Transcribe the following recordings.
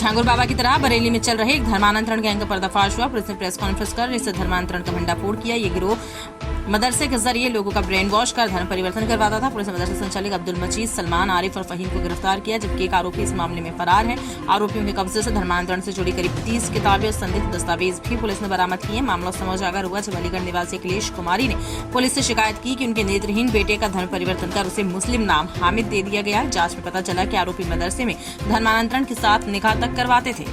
झांगुर बाबा की तरह बरेली में चल रहे एक धर्मांतरण गैंग का पर्दाफाश हुआ। पुलिस ने प्रेस कॉन्फ्रेंस कर इस धर्मांतरण का भंडाफोड़ किया। ये गिरोह मदरसे के जरिए लोगों का ब्रेन वॉश कर धर्म परिवर्तन करवाता था। पुलिस ने मदरसा संचालक अब्दुल मजीद, सलमान, आरिफ और फहीम को गिरफ्तार किया, जबकि एक आरोपी इस मामले में फरार है। आरोपियों के कब्जे से धर्मांतरण से जुड़ी करीब 30 किताबें और संदिग्ध दस्तावेज भी पुलिस ने बरामद किए। मामला समझ उजागर हुआ जब अलीगढ़ निवासी अखिलेश कुमारी ने पुलिस से शिकायत की कि उनके नेत्रहीन बेटे का धर्म परिवर्तन कर उसे मुस्लिम नाम हामिद दे दिया गया। जांच में पता चला कि आरोपी मदरसे में धर्मांतरण के साथ निकाह तक करवाते थे।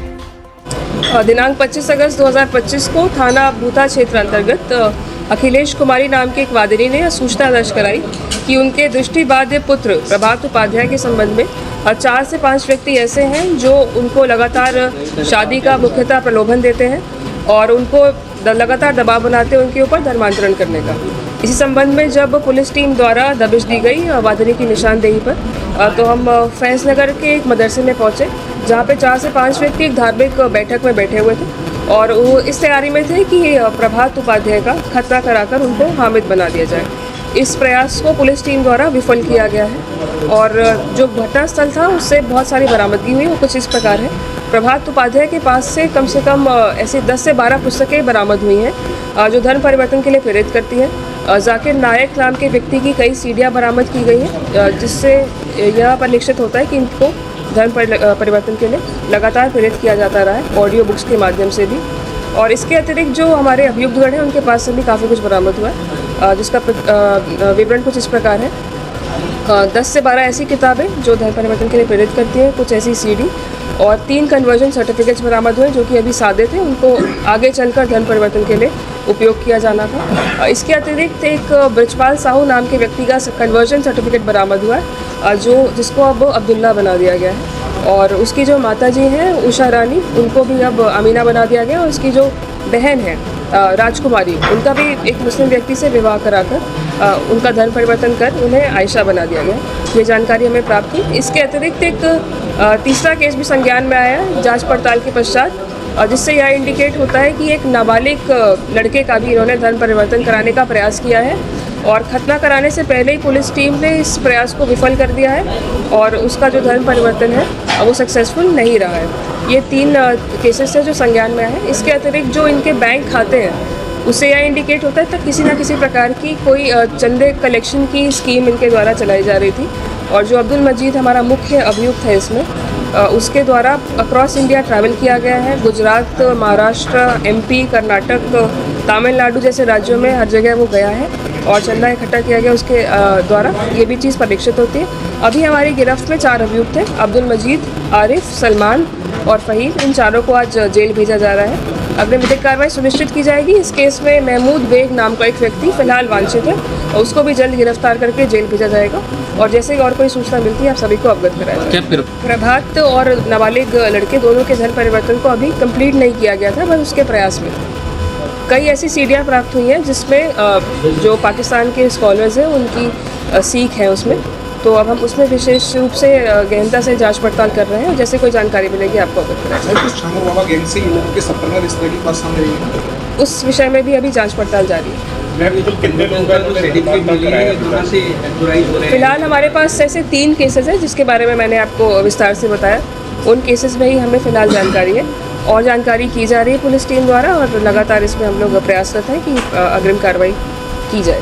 दिनांक 25 अगस्त 2025 को थाना भूता क्षेत्र अंतर्गत अखिलेश कुमारी नाम के एक वादिनी ने सूचना दर्ज कराई कि उनके दृष्टिबाध्य पुत्र प्रभात उपाध्याय के संबंध में 4 से 5 व्यक्ति ऐसे हैं जो उनको लगातार शादी का मुख्यतः प्रलोभन देते हैं और उनको लगातार दबाव बनाते हैं उनके ऊपर धर्मांतरण करने का। इसी संबंध में जब पुलिस टीम द्वारा दबिश दी गई वादिनी की निशानदेही पर, तो हम फैंस नगर के एक मदरसे में पहुंचे, जहां पे 4 से 5 व्यक्ति एक धार्मिक बैठक में बैठे हुए थे और वो इस तैयारी में थे कि प्रभात उपाध्याय का खतना कराकर उनको हामिद बना दिया जाए। इस प्रयास को पुलिस टीम द्वारा विफल किया गया है और जो घटनास्थल था उससे बहुत सारी बरामदगी हुई। वो कुछ इस प्रकार है। प्रभात उपाध्याय के पास से कम ऐसे 10 से 12 पुस्तकें बरामद हुई हैं जो धर्म परिवर्तन के लिए प्रेरित करती हैं। जाकिर नायक नाम के व्यक्ति की कई सीडियाँ बरामद की गई हैं, जिससे यह परिलक्षित होता है कि इनको धर्म परिवर्तन के लिए लगातार प्रेरित किया जाता रहा है, ऑडियो बुक्स के माध्यम से भी। और इसके अतिरिक्त जो हमारे अभियुक्तगण हैं उनके पास से भी काफ़ी कुछ बरामद हुआ है, जिसका विवरण कुछ इस प्रकार है। 10 से 12 ऐसी किताबें जो धर्म परिवर्तन के लिए प्रेरित करती हैं, कुछ ऐसी सीडी और 3 कन्वर्जन सर्टिफिकेट्स बरामद हुए जो कि अभी सादे थे, उनको आगे चलकर धर्म परिवर्तन के लिए उपयोग किया जाना था। इसके अतिरिक्त एक ब्रजपाल साहू नाम के व्यक्ति का कन्वर्जन सर्टिफिकेट बरामद हुआ है, जिसको अब अब्दुल्ला बना दिया गया है। और उसकी जो माताजी हैं उषा रानी, उनको भी अब अमीना बना दिया गया। और उसकी जो बहन है राजकुमारी, उनका भी एक मुस्लिम व्यक्ति से विवाह कराकर उनका धर्म परिवर्तन कर उन्हें आयशा बना दिया गया। ये जानकारी हमें प्राप्त हुई। इसके अतिरिक्त एक तीसरा केस भी संज्ञान में आया है जांच पड़ताल के पश्चात, जिससे यह इंडिकेट होता है कि एक नाबालिग लड़के का भी इन्होंने धर्म परिवर्तन कराने का प्रयास किया है और खतना कराने से पहले ही पुलिस टीम ने इस प्रयास को विफल कर दिया है और उसका जो धर्म परिवर्तन है वो सक्सेसफुल नहीं रहा है। ये 3 केसेस हैं जो संज्ञान में आए हैं। इसके अतिरिक्त जो इनके बैंक खाते हैं उससे यह इंडिकेट होता है तक किसी न किसी प्रकार की कोई चंदे कलेक्शन की स्कीम इनके द्वारा चलाई जा रही थी। और जो अब्दुल मजीद हमारा मुख्य अभियुक्त है इसमें, उसके द्वारा अक्रॉस इंडिया ट्रैवल किया गया है। गुजरात, महाराष्ट्र, MP, कर्नाटक, तमिलनाडु जैसे राज्यों में हर जगह वो गया है और चंदा इकट्ठा किया गया उसके द्वारा। ये भी चीज़ परीक्षित होती है। अभी हमारी गिरफ्त में 4 अभियुक्त हैं, अब्दुल मजीद, आरिफ, सलमान और फहीम। इन चारों को आज जेल भेजा जा रहा है। अग्रिम विधिक कार्रवाई सुनिश्चित की जाएगी। इस केस में महमूद बेग नाम का एक व्यक्ति फिलहाल वांछित है और उसको भी जल्द गिरफ्तार करके जेल भेजा जाएगा और जैसे ही और कोई सूचना मिलती है आप सभी को अवगत कराया जाएगा। प्रभात और नाबालिग लड़के दोनों के धर्म परिवर्तन को अभी कंप्लीट नहीं किया गया था, बस उसके प्रयास में कई ऐसी सीडियाँ प्राप्त हुई हैं जिसमें जो पाकिस्तान के स्कॉलर्स हैं उनकी सीख है उसमें। तो अब हम उसमें विशेष रूप से गहनता से जांच पड़ताल कर रहे हैं और जैसे कोई जानकारी मिलेगी आपको अवगत कराएंगे। उस विषय में भी अभी जांच पड़ताल जारी है। फिलहाल हमारे पास ऐसे 3 केसेस हैं जिसके बारे में मैंने आपको विस्तार से बताया। उन केसेस में ही हमें फिलहाल जानकारी है और जानकारी की जा रही है पुलिस टीम द्वारा और लगातार इसमें हम लोग प्रयासरत हैं कि अग्रिम कार्रवाई की जाए।